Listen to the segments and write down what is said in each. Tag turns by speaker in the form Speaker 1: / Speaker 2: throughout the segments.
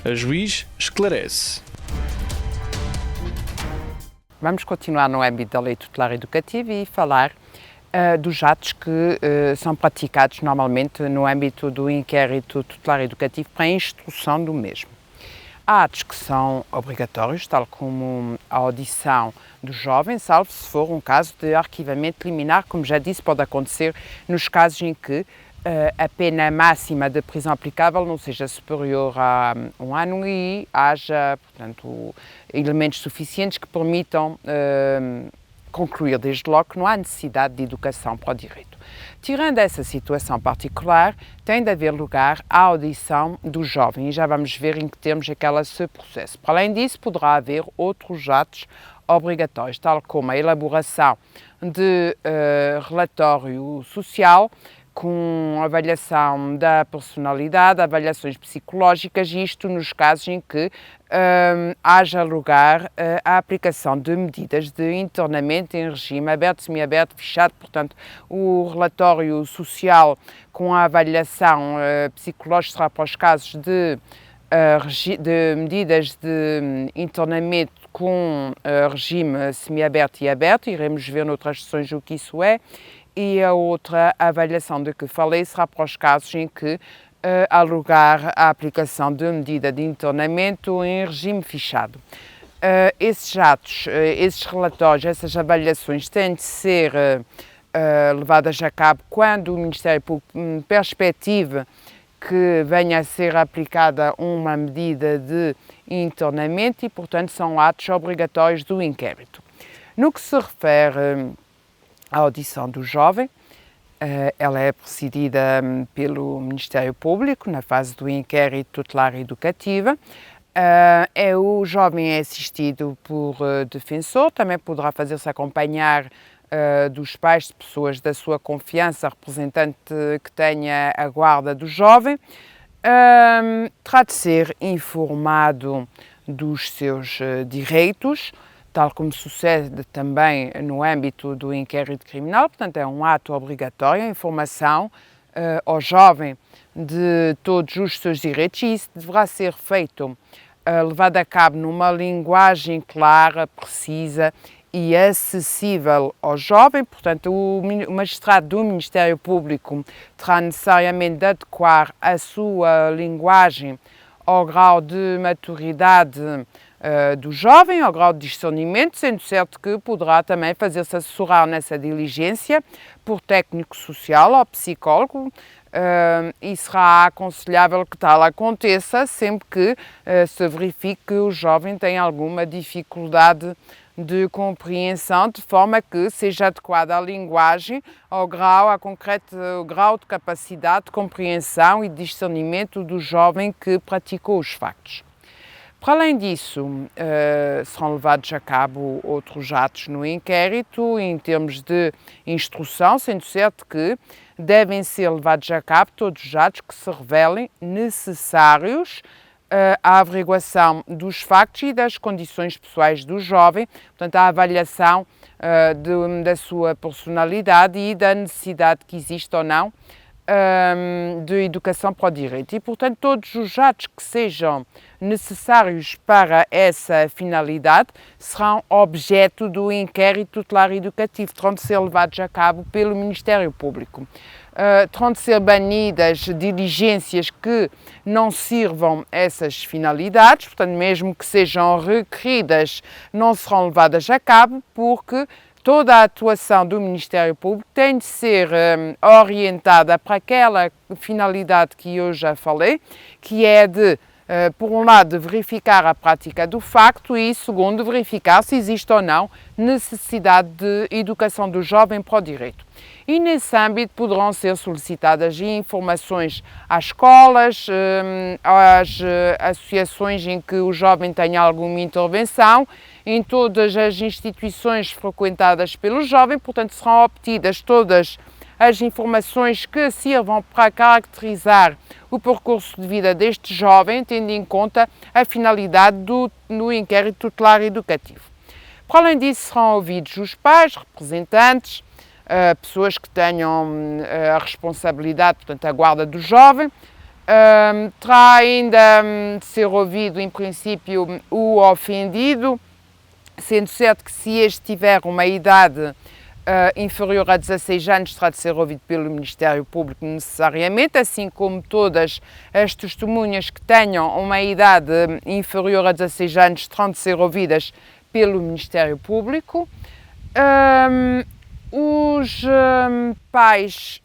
Speaker 1: A juiz esclarece.
Speaker 2: Vamos continuar no âmbito da lei tutelar educativa e falar dos atos que são praticados normalmente no âmbito do inquérito tutelar educativo para a instrução do mesmo. Há atos que são obrigatórios, tal como a audição do jovem, salvo se for um caso de arquivamento liminar, como já disse, pode acontecer nos casos em que a pena máxima de prisão aplicável não seja superior a 1 ano e haja, portanto, elementos suficientes que permitam concluir desde logo que não há necessidade de educação para o direito. Tirando essa situação particular, tem de haver lugar à audição do jovem e já vamos ver em que termos é que ela se processa. Para além disso, poderá haver outros atos obrigatórios, tal como a elaboração de relatório social, com avaliação da personalidade, avaliações psicológicas, isto nos casos em que haja lugar à aplicação de medidas de internamento em regime aberto, semiaberto, fechado. Portanto, o relatório social com a avaliação psicológica será para os casos de medidas de internamento com regime semiaberto e aberto, iremos ver noutras sessões o que isso é. E a outra avaliação de que falei será para os casos em que há lugar à aplicação de medida de internamento em regime fechado. Esses atos, esses relatórios, essas avaliações têm de ser levadas a cabo quando o Ministério Público perspectiva que venha a ser aplicada uma medida de internamento e, portanto, são atos obrigatórios do inquérito. No que se refere à audição do jovem, ela é presidida pelo Ministério Público na fase do inquérito tutelar educativa. O jovem é assistido por defensor, também poderá fazer-se acompanhar dos pais, de pessoas da sua confiança, representante que tenha a guarda do jovem. Terá de ser informado dos seus direitos, tal como sucede também no âmbito do inquérito criminal, portanto é um ato obrigatório, a informação ao jovem de todos os seus direitos e isso deverá ser feito, levado a cabo numa linguagem clara, precisa e acessível ao jovem. Portanto, o magistrado do Ministério Público terá necessariamente de adequar a sua linguagem ao grau de maturidade do jovem, ao grau de discernimento, sendo certo que poderá também fazer-se assessorar nessa diligência por técnico social ou psicólogo e será aconselhável que tal aconteça sempre que se verifique que o jovem tem alguma dificuldade de compreensão, de forma que seja adequada a linguagem ao grau, ao grau de capacidade de compreensão e de discernimento do jovem que praticou os factos. Para além disso, serão levados a cabo outros atos no inquérito em termos de instrução, sendo certo que devem ser levados a cabo todos os atos que se revelem necessários à averiguação dos factos e das condições pessoais do jovem, portanto, à avaliação da sua personalidade e da necessidade que existe ou não de educação para o direito. E, portanto, todos os atos que sejam necessários para essa finalidade serão objeto do inquérito tutelar educativo, terão de ser levados a cabo pelo Ministério Público. Terão de ser banidas diligências que não sirvam essas finalidades, portanto, mesmo que sejam requeridas, não serão levadas a cabo, porque toda a atuação do Ministério Público tem de ser orientada para aquela finalidade que eu já falei, que é de, por um lado, de verificar a prática do facto e, segundo, verificar se existe ou não necessidade de educação do jovem para o direito. E nesse âmbito poderão ser solicitadas informações às escolas, às associações em que o jovem tenha alguma intervenção, em todas as instituições frequentadas pelo jovem, portanto serão obtidas todas as informações que sirvam para caracterizar o percurso de vida deste jovem, tendo em conta a finalidade do inquérito tutelar educativo. Para além disso, serão ouvidos os pais, representantes, pessoas que tenham a responsabilidade, portanto, a guarda do jovem, Terá ainda de ser ouvido, em princípio, o ofendido, sendo certo que se este tiver uma idade inferior a 16 anos, terá de ser ouvido pelo Ministério Público necessariamente, assim como todas as testemunhas que tenham uma idade inferior a 16 anos terão de ser ouvidas pelo Ministério Público. Os pais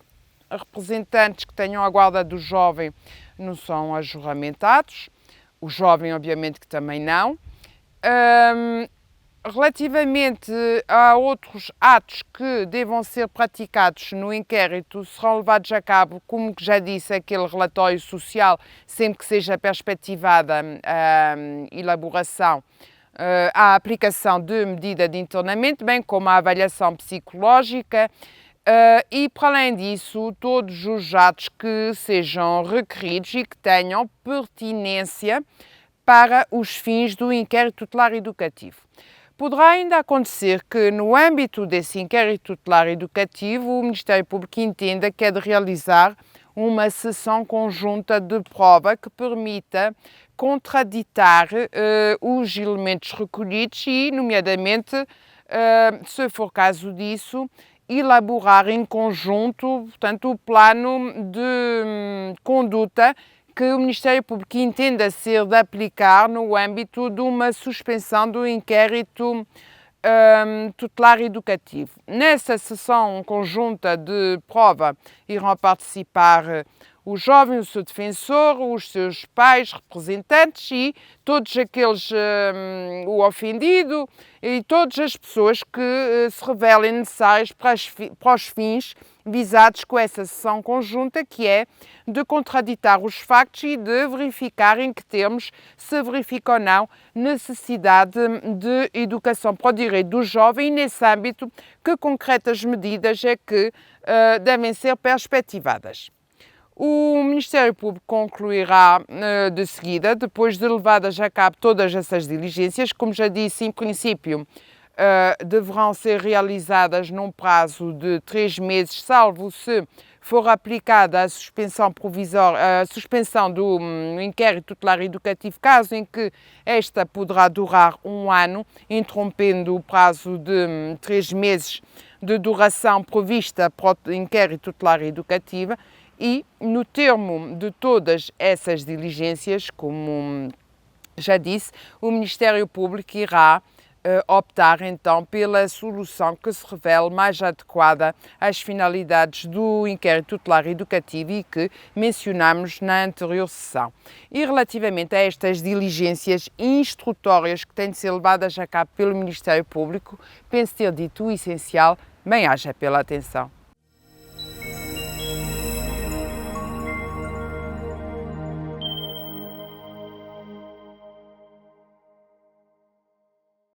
Speaker 2: representantes que tenham a guarda do jovem não são ajuramentados, o jovem obviamente que também não. Relativamente a outros atos que devam ser praticados no inquérito, serão levados a cabo, como já disse, aquele relatório social, sempre que seja perspectivada a elaboração, a aplicação de medida de internamento, bem como a avaliação psicológica, e, para além disso, todos os atos que sejam requeridos e que tenham pertinência para os fins do inquérito tutelar educativo. Poderá ainda acontecer que, no âmbito desse inquérito tutelar educativo, o Ministério Público entenda que é de realizar uma sessão conjunta de prova que permita contraditar os elementos recolhidos e, nomeadamente, se for caso disso, elaborar em conjunto, portanto, o plano de conduta que o Ministério Público entenda ser de aplicar no âmbito de uma suspensão do inquérito tutelar educativo. Nessa sessão conjunta de prova irão participar o jovem, o seu defensor, os seus pais, representantes e todos aqueles, o ofendido e todas as pessoas que se revelem necessárias para os fins visados com essa sessão conjunta, que é de contraditar os factos e de verificar em que termos se verifica ou não necessidade de educação para o direito do jovem e, nesse âmbito, que concretas medidas é que devem ser perspectivadas. O Ministério Público concluirá de seguida, depois de levadas a cabo todas essas diligências, como já disse, em princípio, deverão ser realizadas num prazo de 3 meses, salvo se for aplicada a suspensão provisória, a suspensão do inquérito tutelar educativo, caso em que esta poderá durar 1 ano, interrompendo o prazo de 3 meses de duração prevista para o inquérito tutelar educativo. E, no termo de todas essas diligências, como já disse, o Ministério Público irá optar então pela solução que se revele mais adequada às finalidades do inquérito tutelar educativo e que mencionámos na anterior sessão. E relativamente a estas diligências instrutórias que têm de ser levadas a cabo pelo Ministério Público, penso ter dito o essencial. Bem-aja pela atenção.